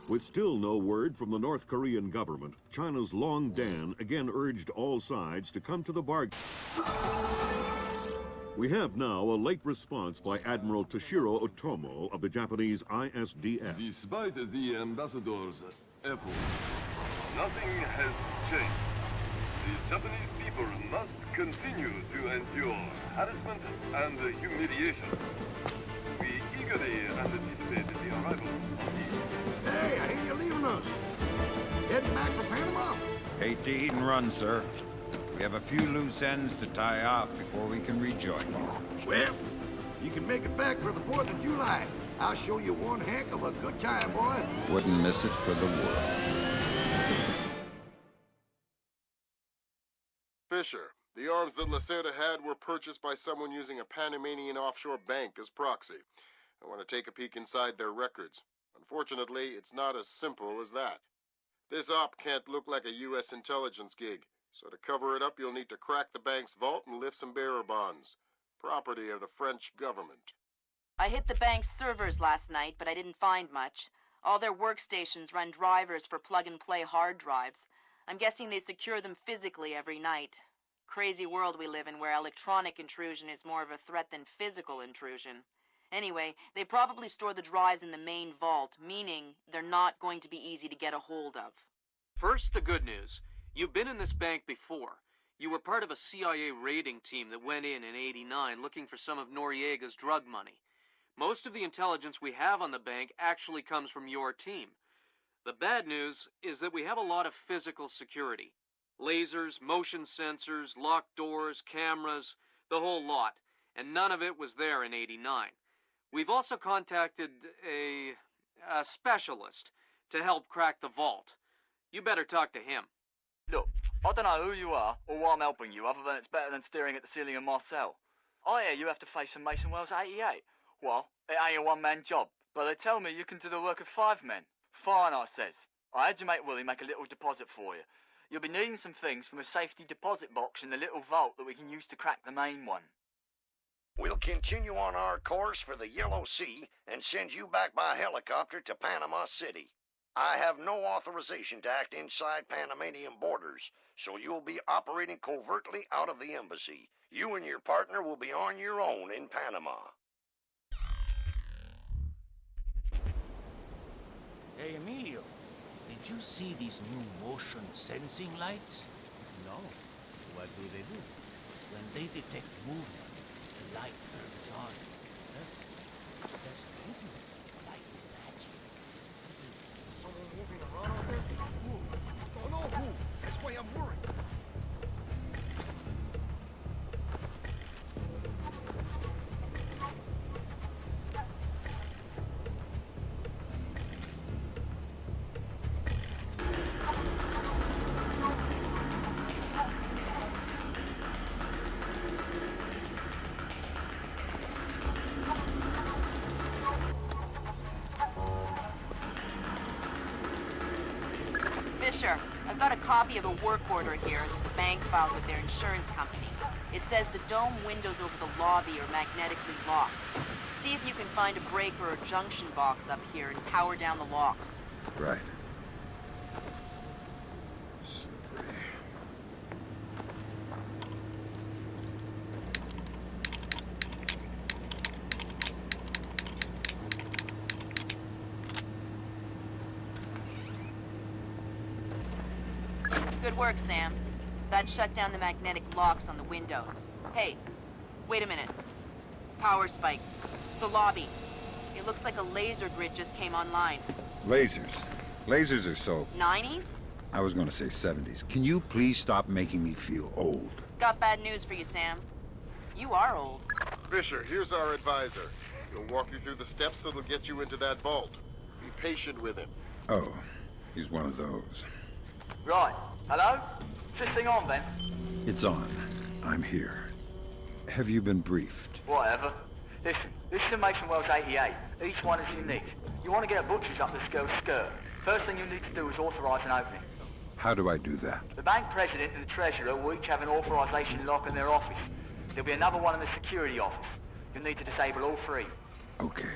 With still no word from the North Korean government, China's Long Dan again urged all sides to come to the bargain. We have now a late response by Admiral Toshiro Otomo of the Japanese ISDF. Despite the ambassador's efforts, nothing has changed. The Japanese people must continue to endure harassment and humiliation. We eagerly anticipate the arrival of the... Hey, I hear you're leaving us. Heading back for Panama. Hate to eat and run, sir. We have a few loose ends to tie off before we can rejoin you. Well, you can make it back for the 4th of July. I'll show you one heck of a good time, boy. Wouldn't miss it for the world. Fisher, the arms that Lacerda had were purchased by someone using a Panamanian offshore bank as proxy. I want to take a peek inside their records. Unfortunately, it's not as simple as that. This op can't look like a U.S. intelligence gig. So to cover it up, you'll need to crack the bank's vault and lift some bearer bonds. Property of the French government. I hit the bank's servers last night, but I didn't find much. All their workstations run drivers for plug-and-play hard drives. I'm guessing they secure them physically every night. Crazy world we live in where electronic intrusion is more of a threat than physical intrusion. Anyway, they probably store the drives in the main vault, meaning they're not going to be easy to get a hold of. First, the good news. You've been in this bank before. You were part of a CIA raiding team that went in '89 looking for some of Noriega's drug money. Most of the intelligence we have on the bank actually comes from your team. The bad news is that we have a lot of physical security. Lasers, motion sensors, locked doors, cameras, the whole lot. And none of it was there in '89. We've also contacted a specialist to help crack the vault. You better talk to him. Look, I don't know who you are or why I'm helping you, other than it's better than staring at the ceiling of my cell. I hear you have to face some Mason Wells 88. Well, it ain't a one-man job, but they tell me you can do the work of 5 men. Fine, I says. I had your mate Willie make a little deposit for you. You'll be needing some things from a safety deposit box in the little vault that we can use to crack the main one. We'll continue on our course for the Yellow Sea and send you back by helicopter to Panama City. I have no authorization to act inside Panamanian borders, so you'll be operating covertly out of the embassy. You and your partner will be on your own in Panama. Hey, Emilio, did you see these new motion sensing lights? No. What do? When they detect movement, the light turns on. That's crazy. Like magic. Someone moving around out there? Who? Don't know who. That's why I'm worried. Fisher, I've got a copy of a work order here that the bank filed with their insurance company. It says the dome windows over the lobby are magnetically locked. See if you can find a breaker or junction box up here and power down the locks. Right. Good work, Sam. That shut down the magnetic locks on the windows. Hey, wait a minute. Power spike. The lobby. It looks like a laser grid just came online. Lasers. Lasers are so... 90s? I was gonna say 70s. Can you please stop making me feel old? Got bad news for you, Sam. You are old. Fisher, here's our advisor. He'll walk you through the steps that'll get you into that vault. Be patient with him. Oh, he's one of those. Right. Hello? Is this thing on then? It's on. I'm here. Have you been briefed? Whatever. Listen, this is a Mason Wells 88. Each one is unique. You want to get a butcher's up this girl's skirt. First thing you need to do is authorize an opening. How do I do that? The bank president and the treasurer will each have an authorization lock in their office. There'll be another one in the security office. You'll need to disable all 3. Okay.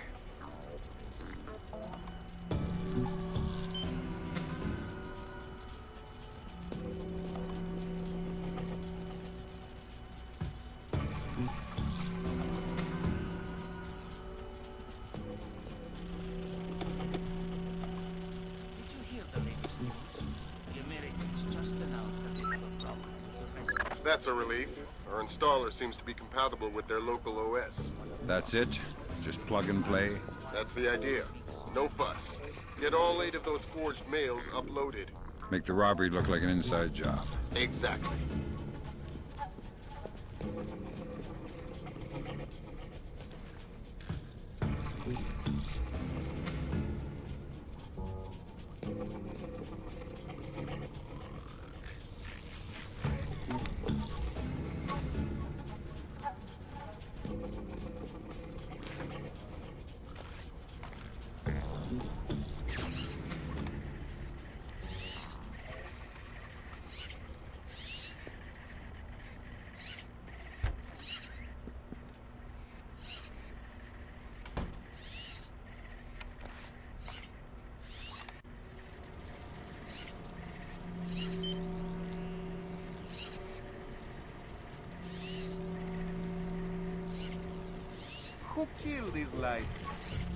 That's a relief. Our installer seems to be compatible with their local OS. That's it? Just plug and play? That's the idea. No fuss. Get all 8 of those forged mails uploaded. Make the robbery look like an inside job. Exactly. Who killed these lights?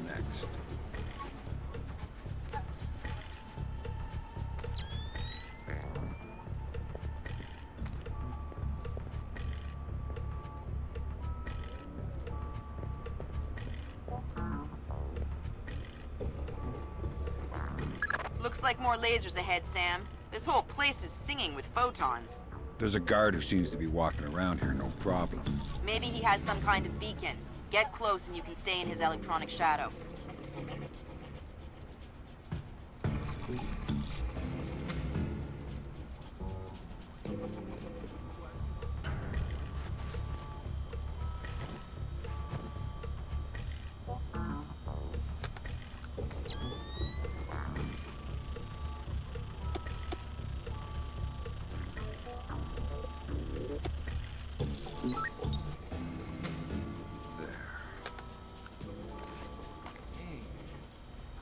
Next. Looks like more lasers ahead, Sam. This whole place is singing with photons. There's a guard who seems to be walking around here, no problem. Maybe he has some kind of beacon. Get close and you can stay in his electronic shadow.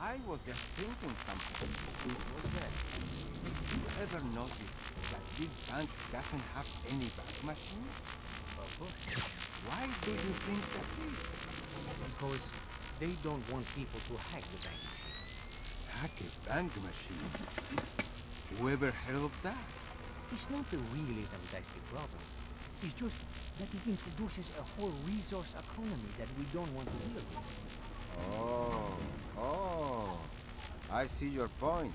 I was just thinking something. What's that? Did you ever notice that this bank doesn't have any bank machines? Of course. Why do you think that is? Because they don't want people to hack the bank machine. Hack a bank machine? Whoever heard of that? It's not the realism that's the problem. It's just that it introduces a whole resource economy that we don't want to deal with. Oh, I see your point.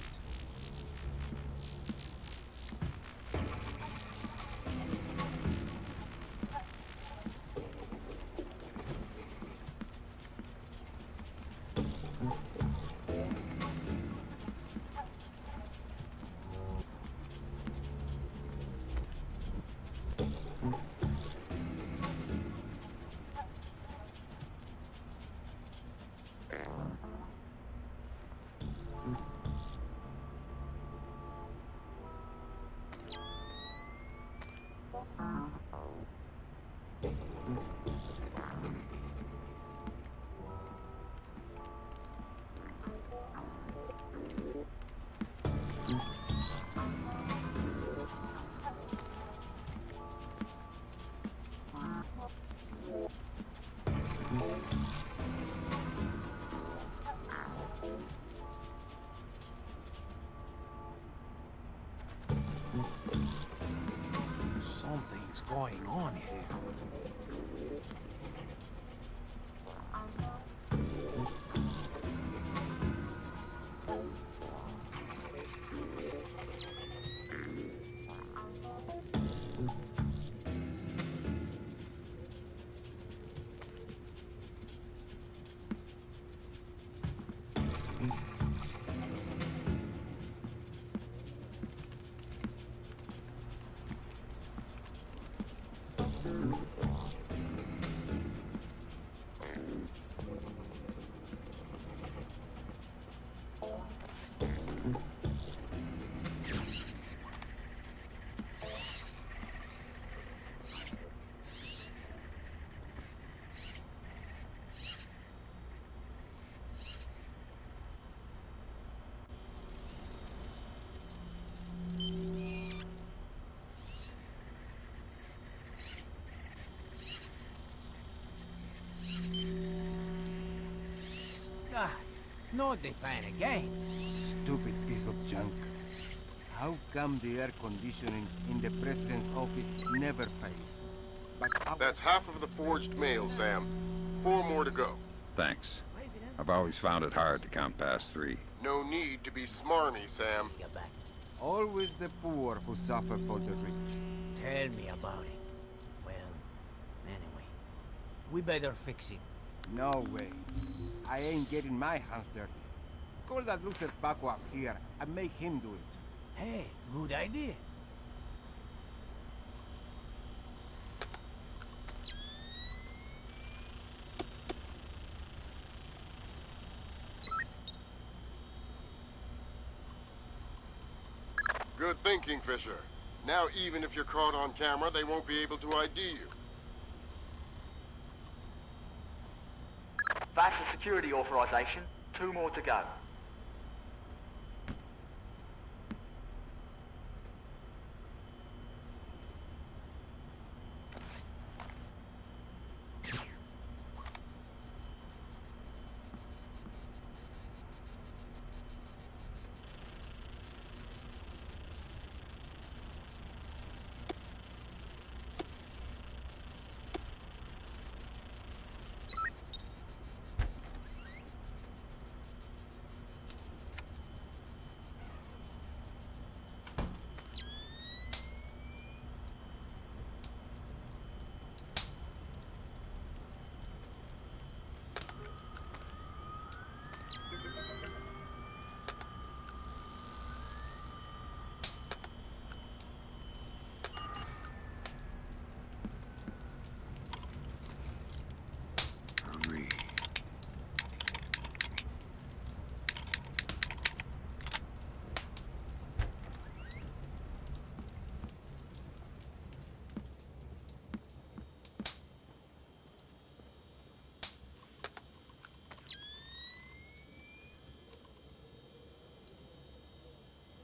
Something's going on here. not the fan again. Stupid piece of junk. How come the air conditioning in the president's office never fails? But That's half of the forged mail, Sam. 4 more to go. Thanks. I've always found it hard to count past 3. No need to be smarmy, Sam. always the poor who suffer for the rich. Tell me about it. Well, anyway, we better fix it. No way. I ain't getting my hands dirty. Call that loser Paco up here and make him do it. Hey, good idea. Good thinking, Fisher. Now, even if you're caught on camera, they won't be able to ID you. That's the security authorization. 2 more to go.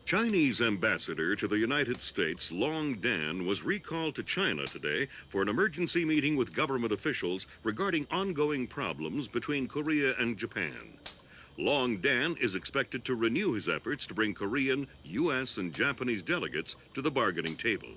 Chinese ambassador to the United States, Long Dan, was recalled to China today for an emergency meeting with government officials regarding ongoing problems between Korea and Japan. Long Dan is expected to renew his efforts to bring Korean, U.S., and Japanese delegates to the bargaining table.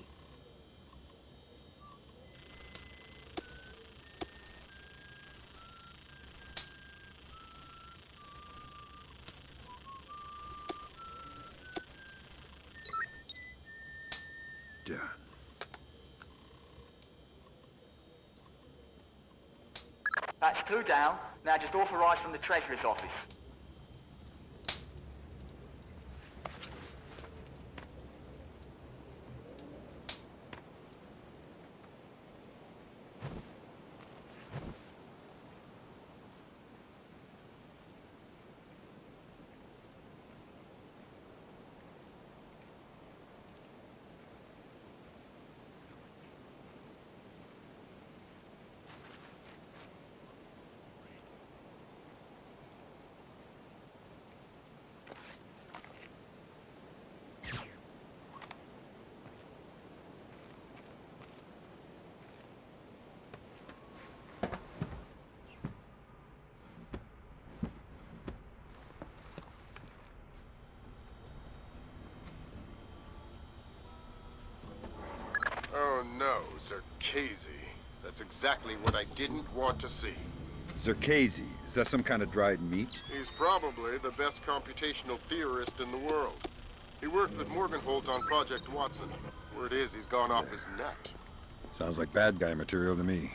That's 2 down. Now just authorise from the Treasurer's office. Oh no, Zerkazy. That's exactly what I didn't want to see. Zerkazy, is that some kind of dried meat? He's probably the best computational theorist in the world. He worked with Morgenholt on Project Watson. Word is he's gone off his nut. Sounds like bad guy material to me.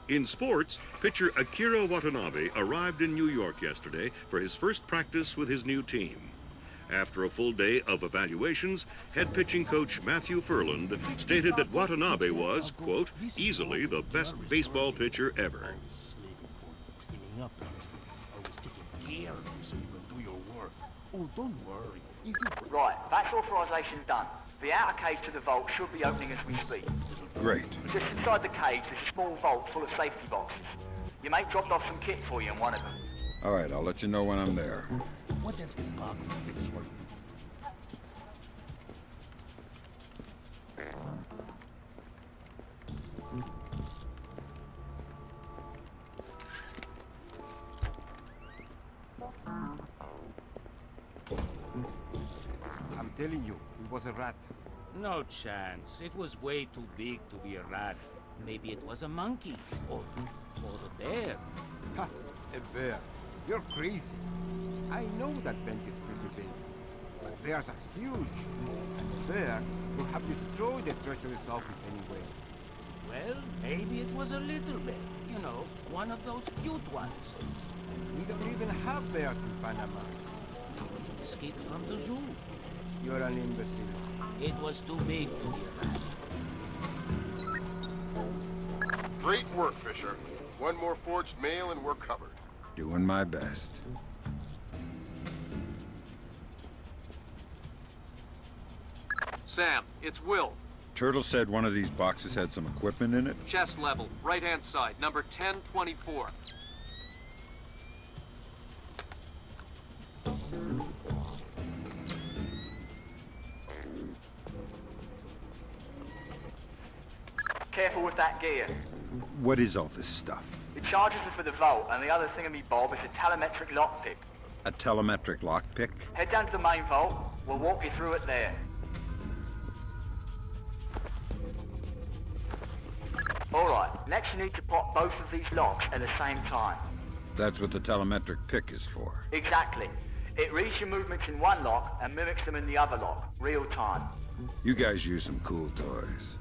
In sports, pitcher Akira Watanabe arrived in New York yesterday for his first practice with his new team. After a full day of evaluations, head pitching coach Matthew Furland stated that Watanabe was, quote, easily the best baseball pitcher ever. Oh, don't worry. Right, that's authorisation done. The outer cage to the vault should be opening as we speak. Great. Just inside the cage, there's a small vault full of safety boxes. Your mate dropped off some kit for you in one of them. All right, I'll let you know when I'm there. What else can Paco fix for you? telling you, it was a rat. No chance. It was way too big to be a rat. Maybe it was a monkey. Or a bear. Ha! A bear. You're crazy. I know that bank is pretty big. But bears are huge. And a bear would have destroyed the treasurer's office anyway. Well, maybe it was a little bear. You know, one of those cute ones. We don't even have bears in Panama. It escaped from the zoo. You're an imbecile. It was too big to be a rat. Great work, Fisher. One more forged mail and we're covered. Doing my best. Sam, it's Will. Turtle said one of these boxes had some equipment in it. Chest level, right-hand side, number 1024. Careful with that gear. What is all this stuff? The charges are for the vault, and the other thingamy-bob is a telemetric lockpick. A telemetric lockpick? Head down to the main vault. We'll walk you through it there. Alright, next you need to pop both of these locks at the same time. That's what the telemetric pick is for. Exactly. It reads your movements in one lock and mimics them in the other lock, real time. You guys use some cool toys.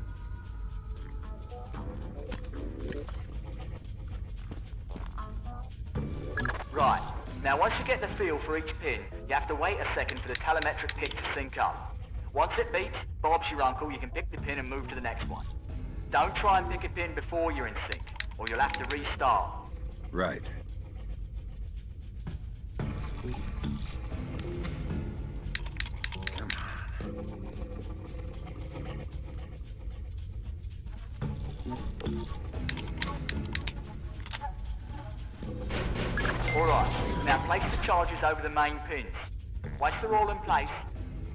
Right. Now once you get the feel for each pin, you have to wait a second for the telemetric pick to sync up. Once it beeps, Bob's your uncle, you can pick the pin and move to the next one. Don't try and pick a pin before you're in sync, or you'll have to restart. Right. Alright, now place the charges over the main pins. Once they're all in place,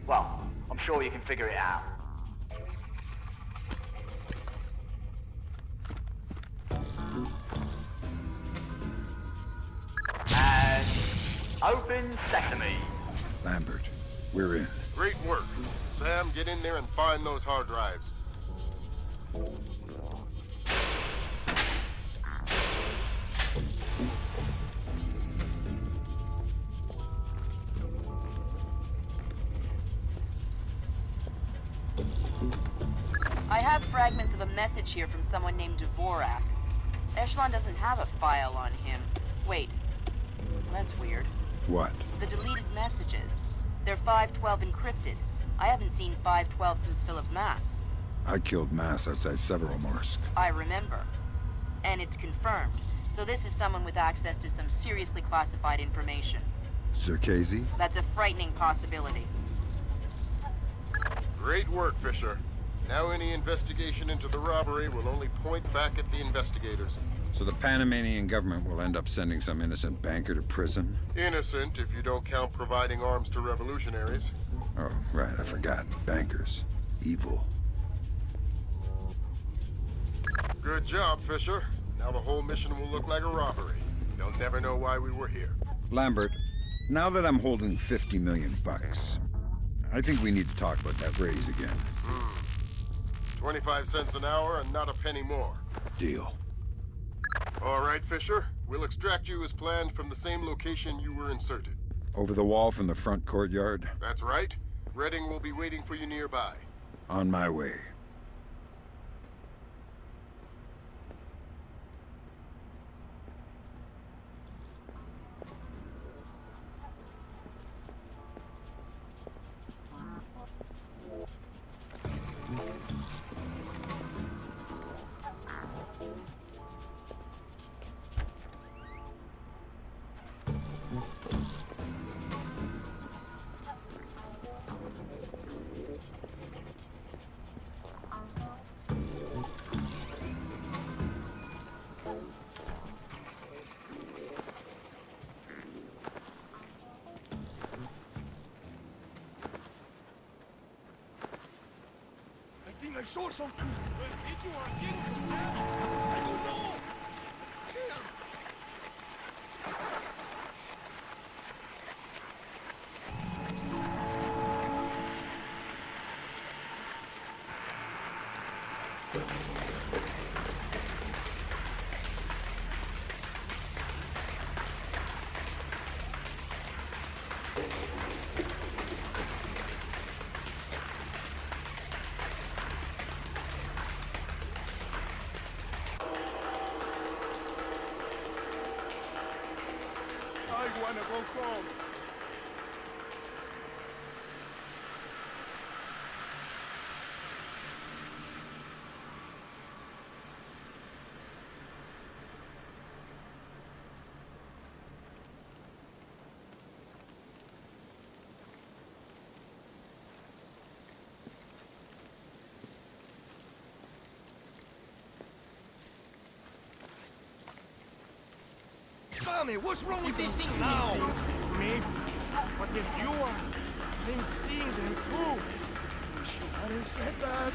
well, I'm sure you can figure it out. And open sesame. Lambert, we're in. Great work. Sam, get in there and find those hard drives. I have fragments of a message here from someone named Dvorak. Echelon doesn't have a file on him. Wait. That's weird. What? The deleted messages. They're 512 encrypted. I haven't seen 512 since Philip Mass. I killed Mass outside Severomorsk. I remember. And it's confirmed. So this is someone with access to some seriously classified information. Zerkazy? That's a frightening possibility. Great work, Fisher. Now any investigation into the robbery will only point back at the investigators. So the Panamanian government will end up sending some innocent banker to prison? Innocent if you don't count providing arms to revolutionaries. Oh, right, I forgot. Bankers. Evil. Good job, Fisher. Now the whole mission will look like a robbery. They'll never know why we were here. Lambert, now that I'm holding 50 million bucks, I think we need to talk about that raise again. 25 cents an hour and not a penny more. Deal. All right, Fisher. We'll extract you as planned from the same location you were inserted. Over the wall from the front courtyard? That's right. Redding will be waiting for you nearby. On my way. I saw something. Where did you again? I don't know. Scared. I wanna go home. Tommy, what's wrong with this thing now? Maybe. But if you are, then seeing them too. You hadn't said that.